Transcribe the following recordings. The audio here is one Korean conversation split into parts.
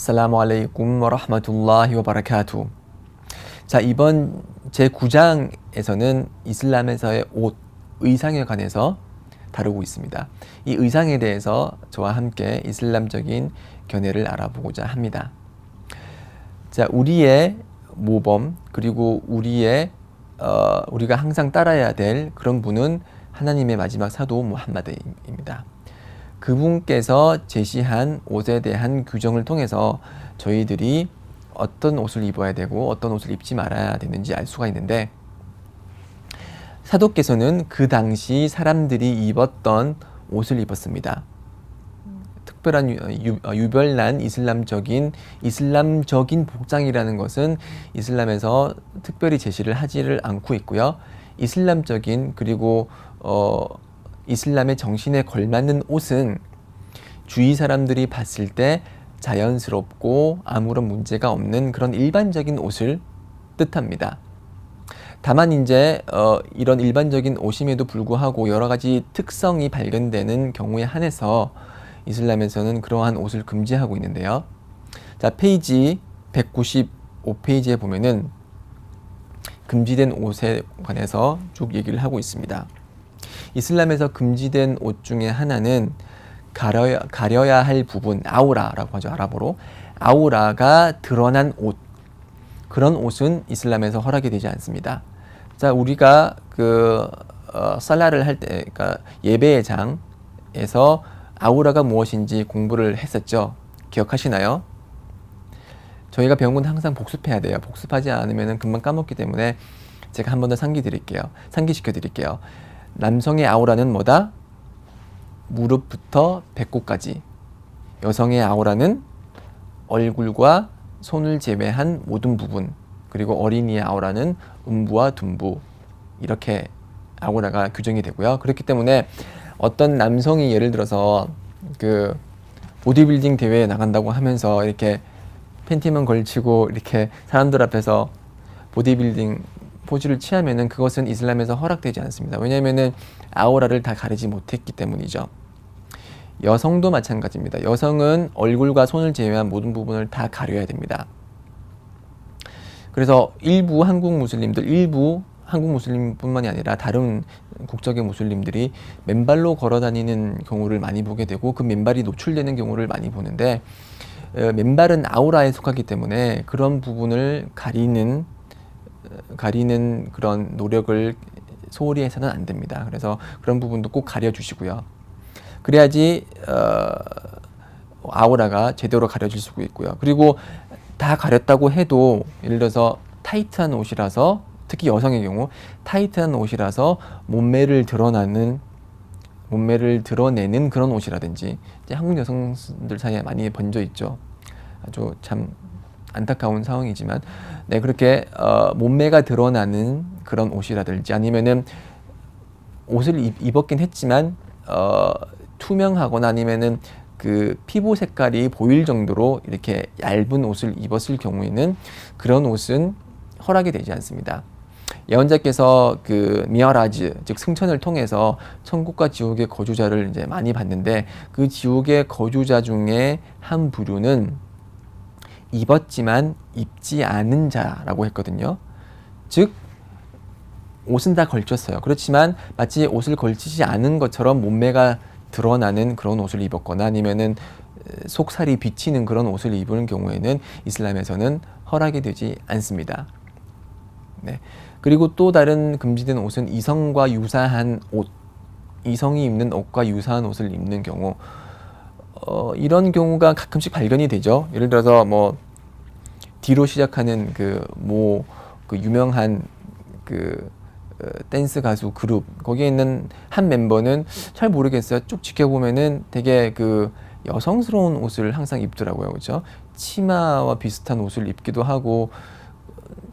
아살라무 알레이쿰 와라흐마툴라히 와바라카투. 자, 이번 제9장에서는 이슬람에서의 옷, 의상에 관해서 다루고 있습니다. 이 의상에 대해서 저와 함께 이슬람적인 견해를 알아보고자 합니다. 자, 우리의 모범, 그리고 우리가 항상 따라야 될 그런 분은 하나님의 마지막 사도 무함마드입니다. 그분께서 제시한 옷에 대한 규정을 통해서 저희들이 어떤 옷을 입어야 되고 어떤 옷을 입지 말아야 되는지 알 수가 있는데, 사도께서는 그 당시 사람들이 입었던 옷을 입었습니다. 특별한 유별난 이슬람적인 복장이라는 것은 이슬람에서 특별히 제시를 하지를 않고 있고요. 이슬람적인 그리고 이슬람의 정신에 걸맞는 옷은 주위 사람들이 봤을 때 자연스럽고 아무런 문제가 없는 그런 일반적인 옷을 뜻합니다. 다만 이제 이런 일반적인 옷임에도 불구하고 여러 가지 특성이 발견되는 경우에 한해서 이슬람에서는 그러한 옷을 금지하고 있는데요. 자, 페이지 195페이지에 보면은 금지된 옷에 관해서 쭉 얘기를 하고 있습니다. 이슬람에서 금지된 옷 중에 하나는 가려야 할 부분, 아우라라고 하죠. 아랍어로 아우라가 드러난 옷, 그런 옷은 이슬람에서 허락이 되지 않습니다. 자, 우리가 살라를 할 때, 그러니까 예배의 장에서 아우라가 무엇인지 공부를 했었죠. 기억하시나요? 저희가 배운 건 항상 복습해야 돼요. 복습하지 않으면 금방 까먹기 때문에 제가 한 번 더 상기시켜 드릴게요. 남성의 아우라는 뭐다? 무릎부터 배꼽까지. 여성의 아우라는 얼굴과 손을 제외한 모든 부분, 그리고 어린이의 아우라는 음부와 둔부, 이렇게 아우라가 규정이 되고요. 그렇기 때문에 어떤 남성이 예를 들어서 보디빌딩 대회에 나간다고 하면서 이렇게 팬티만 걸치고 이렇게 사람들 앞에서 보디빌딩 포즈를 취하면은 그것은 이슬람에서 허락되지 않습니다. 왜냐하면은 아우라를 다 가리지 못했기 때문이죠. 여성도 마찬가지입니다. 여성은 얼굴과 손을 제외한 모든 부분을 다 가려야 됩니다. 그래서 일부 한국 무슬림뿐만이 아니라 다른 국적의 무슬림들이 맨발로 걸어 다니는 경우를 많이 보게 되고, 그 맨발이 노출되는 경우를 많이 보는데, 맨발은 아우라에 속하기 때문에 그런 부분을 가리는 그런 노력을 소홀히 해서는 안 됩니다. 그래서 그런 부분도 꼭 가려주시고요. 그래야지 아우라가 제대로 가려질 수 있고요. 그리고 다 가렸다고 해도 예를 들어서 타이트한 옷이라서, 특히 여성의 경우 타이트한 옷이라서 몸매를 드러내는 그런 옷이라든지, 이제 한국 여성들 사이에 많이 번져 있죠. 아주 참 안타까운 상황이지만, 네, 그렇게 몸매가 드러나는 그런 옷이라든지, 아니면은 옷을 입었긴 했지만 투명하거나 아니면은 그 피부 색깔이 보일 정도로 이렇게 얇은 옷을 입었을 경우에는 그런 옷은 허락이 되지 않습니다. 예언자께서 미어라즈, 즉 승천을 통해서 천국과 지옥의 거주자를 이제 많이 봤는데, 그 지옥의 거주자 중에 한 부류는 입었지만 입지 않은 자라고 했거든요. 즉 옷은 다 걸쳤어요. 그렇지만 마치 옷을 걸치지 않은 것처럼 몸매가 드러나는 그런 옷을 입었거나 아니면은 속살이 비치는 그런 옷을 입은 경우에는 이슬람에서는 허락이 되지 않습니다. 네. 그리고 또 다른 금지된 옷은 이성과 유사한 옷, 이성이 입는 옷과 유사한 옷을 입는 경우, 이런 경우가 가끔씩 발견이 되죠. 예를 들어서 D로 시작하는 유명한 댄스 가수 그룹, 거기에 있는 한 멤버는 잘 모르겠어요. 쭉 지켜보면은 되게 여성스러운 옷을 항상 입더라고요. 그렇죠? 치마와 비슷한 옷을 입기도 하고,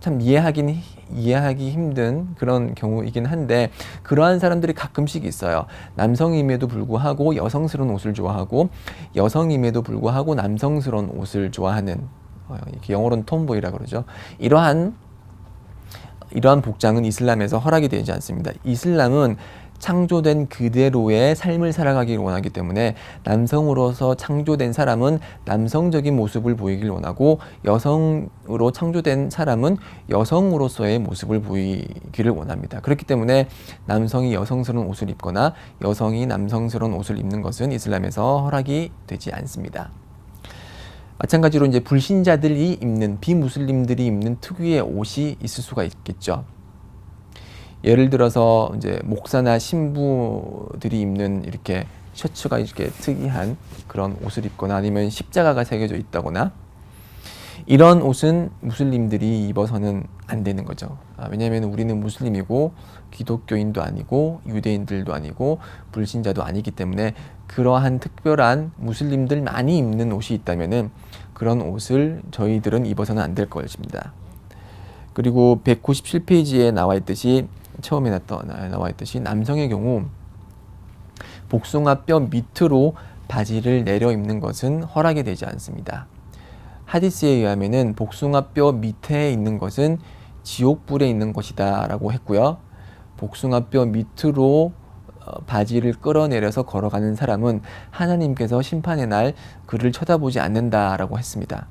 참 이해하기 힘든 그런 경우이긴 한데, 그러한 사람들이 가끔씩 있어요. 남성임에도 불구하고 여성스러운 옷을 좋아하고, 여성임에도 불구하고 남성스러운 옷을 좋아하는, 영어로는 톰보이라고 그러죠. 이러한 복장은 이슬람에서 허락이 되지 않습니다. 이슬람은 창조된 그대로의 삶을 살아가길 원하기 때문에 남성으로서 창조된 사람은 남성적인 모습을 보이길 원하고 여성으로 창조된 사람은 여성으로서의 모습을 보이기를 원합니다. 그렇기 때문에 남성이 여성스러운 옷을 입거나 여성이 남성스러운 옷을 입는 것은 이슬람에서 허락이 되지 않습니다. 마찬가지로 이제 불신자들이 입는, 비무슬림들이 입는 특유의 옷이 있을 수가 있겠죠. 예를 들어서 이제 목사나 신부들이 입는 이렇게 셔츠가 이렇게 특이한 그런 옷을 입거나 아니면 십자가가 새겨져 있다거나 이런 옷은 무슬림들이 입어서는 안 되는 거죠. 왜냐하면 우리는 무슬림이고 기독교인도 아니고 유대인들도 아니고 불신자도 아니기 때문에 그러한 특별한 무슬림들 많이 입는 옷이 있다면은 그런 옷을 저희들은 입어서는 안 될 것입니다. 그리고 197페이지에 나와 있듯이 처음에 나와 있듯이 남성의 경우 복숭아뼈 밑으로 바지를 내려 입는 것은 허락이 되지 않습니다. 하디스에 의하면은 복숭아뼈 밑에 있는 것은 지옥불에 있는 것이다 라고 했고요. 복숭아뼈 밑으로 바지를 끌어내려서 걸어가는 사람은 하나님께서 심판의 날 그를 쳐다보지 않는다 라고 했습니다.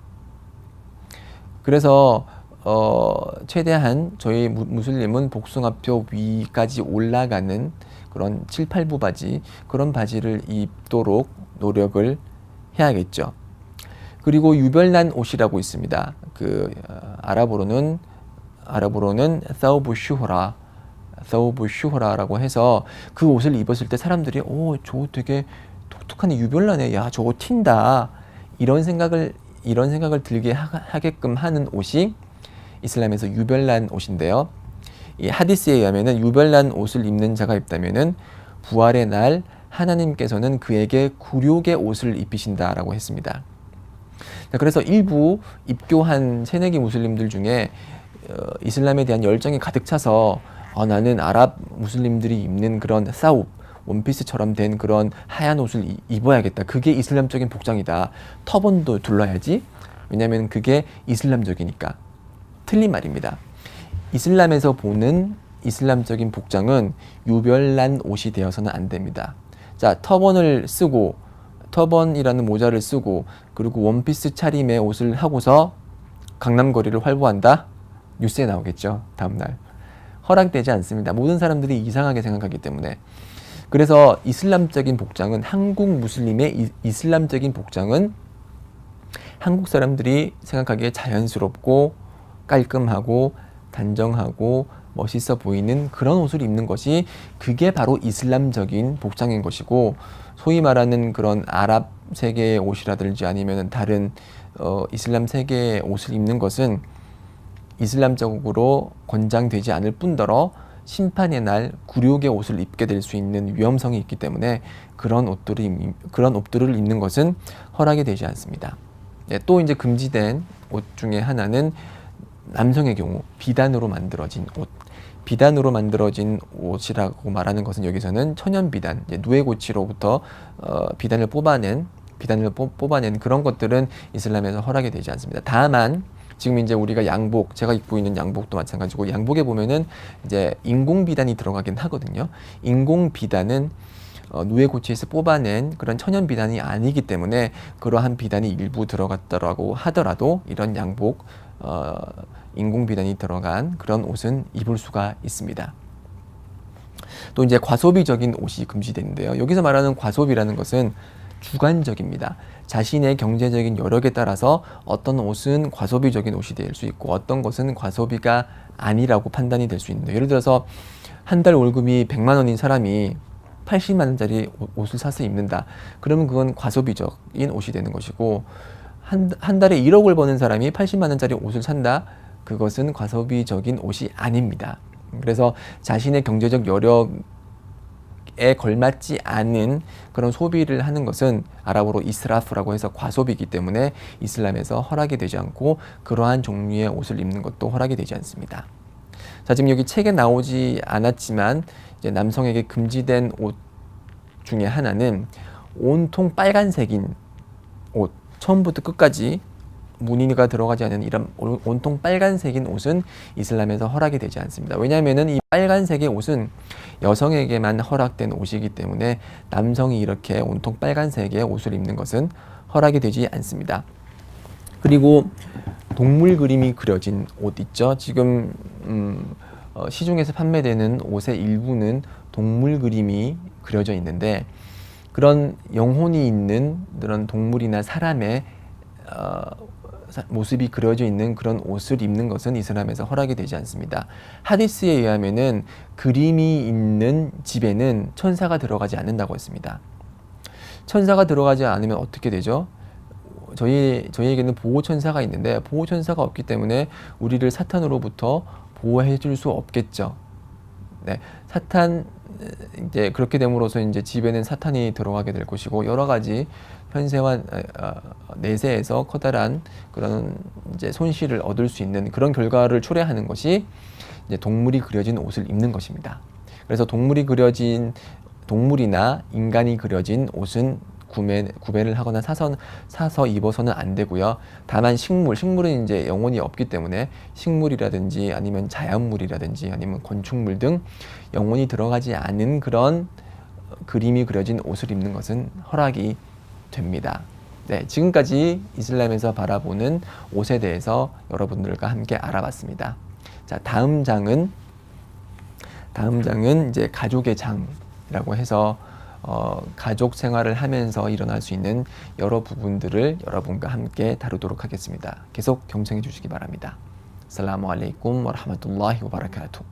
그래서 최대한 저희 무슬림은 복숭아뼈 위까지 올라가는 그런 7, 8부 바지, 그런 바지를 입도록 노력을 해야겠죠. 그리고 유별난 옷이라고 있습니다. 아랍어로는 사우브 슈호라라고 해서 그 옷을 입었을 때 사람들이 저거 되게 독특하네, 유별나네, 야 저거 튄다, 이런 생각을 들게 하게끔 하는 옷이 이슬람에서 유별난 옷인데요. 이 하디스에 의하면은 유별난 옷을 입는 자가 있다면은 부활의 날 하나님께서는 그에게 굴욕의 옷을 입히신다라고 했습니다. 그래서 일부 입교한 새내기 무슬림들 중에 이슬람에 대한 열정이 가득 차서 나는 아랍 무슬림들이 입는 그런 사웁, 원피스처럼 된 그런 하얀 옷을 입어야겠다. 그게 이슬람적인 복장이다. 터번도 둘러야지. 왜냐하면 그게 이슬람적이니까. 틀린 말입니다. 이슬람에서 보는 이슬람적인 복장은 유별난 옷이 되어서는 안 됩니다. 자, 터번을 쓰고 터번이라는 모자를 쓰고 그리고 원피스 차림의 옷을 하고서 강남거리를 활보한다? 뉴스에 나오겠죠. 다음날. 허락되지 않습니다. 모든 사람들이 이상하게 생각하기 때문에. 그래서 이슬람적인 복장은, 한국 무슬림의 이슬람적인 복장은 한국 사람들이 생각하기에 자연스럽고 깔끔하고 단정하고 멋있어 보이는 그런 옷을 입는 것이, 그게 바로 이슬람적인 복장인 것이고, 소위 말하는 그런 아랍 세계의 옷이라든지 아니면 다른 이슬람 세계의 옷을 입는 것은 이슬람적으로 권장되지 않을 뿐더러 심판의 날 굴욕의 옷을 입게 될 수 있는 위험성이 있기 때문에 그런 옷들을 입는 것은 허락이 되지 않습니다. 또 이제 금지된 옷 중에 하나는 남성의 경우 비단으로 만들어진 옷. 비단으로 만들어진 옷이라고 말하는 것은 여기서는 천연 비단, 누에고치로부터 비단을 뽑아낸 그런 것들은 이슬람에서 허락이 되지 않습니다. 다만 지금 이제 우리가 양복, 제가 입고 있는 양복도 마찬가지고, 양복에 보면은 이제 인공 비단이 들어가긴 하거든요. 인공 비단은 누에고치에서 뽑아낸 그런 천연 비단이 아니기 때문에 그러한 비단이 일부 들어갔다라고 하더라도 이런 양복, 인공 비단이 들어간 그런 옷은 입을 수가 있습니다. 또 이제 과소비적인 옷이 금지되는데요. 여기서 말하는 과소비라는 것은 주관적입니다. 자신의 경제적인 여력에 따라서 어떤 옷은 과소비적인 옷이 될 수 있고 어떤 것은 과소비가 아니라고 판단이 될 수 있는데, 예를 들어서 한 달 월급이 100만 원인 사람이 80만 원짜리 옷을 사서 입는다. 그러면 그건 과소비적인 옷이 되는 것이고, 한 달에 1억을 버는 사람이 80만 원짜리 옷을 산다. 그것은 과소비적인 옷이 아닙니다. 그래서 자신의 경제적 여력에 걸맞지 않은 그런 소비를 하는 것은 아랍어로 이스라프라고 해서 과소비이기 때문에 이슬람에서 허락이 되지 않고, 그러한 종류의 옷을 입는 것도 허락이 되지 않습니다. 자, 지금 여기 책에 나오지 않았지만 이제 남성에게 금지된 옷 중에 하나는 온통 빨간색인 옷, 처음부터 끝까지 무늬가 들어가지 않은 이런 온통 빨간색인 옷은 이슬람에서 허락이 되지 않습니다. 왜냐하면은 이 빨간색의 옷은 여성에게만 허락된 옷이기 때문에 남성이 이렇게 온통 빨간색의 옷을 입는 것은 허락이 되지 않습니다. 그리고 동물 그림이 그려진 옷 있죠. 지금 시중에서 판매되는 옷의 일부는 동물 그림이 그려져 있는데 그런 영혼이 있는 그런 동물이나 사람의 모습이 그려져 있는 그런 옷을 입는 것은 이슬람에서 허락이 되지 않습니다. 하디스에 의하면은 그림이 있는 집에는 천사가 들어가지 않는다고 했습니다. 천사가 들어가지 않으면 어떻게 되죠? 저희에게는 보호천사가 있는데 보호천사가 없기 때문에 우리를 사탄으로부터 보호해 줄 수 없겠죠. 네, 이제 그렇게 됨으로써 이제 집에는 사탄이 들어가게 될 것이고 여러 가지 현세와 내세에서 커다란 그런 이제 손실을 얻을 수 있는 그런 결과를 초래하는 것이 이제 동물이 그려진 옷을 입는 것입니다. 그래서 동물이나 인간이 그려진 옷은 구매를 하거나 사서 입어서는 안 되고요. 다만 식물은 이제 영혼이 없기 때문에 식물이라든지 아니면 자연물이라든지 아니면 건축물 등 영혼이 들어가지 않은 그런 그림이 그려진 옷을 입는 것은 허락이 됩니다. 네, 지금까지 이슬람에서 바라보는 옷에 대해서 여러분들과 함께 알아봤습니다. 자, 다음 장은 이제 가족의 장이라고 해서 가족 생활을 하면서 일어날 수 있는 여러 부분들을 여러분과 함께 다루도록 하겠습니다. 계속 경청해 주시기 바랍니다. 아살라무 알레이쿰 와라흐마툴라히 와바라카투.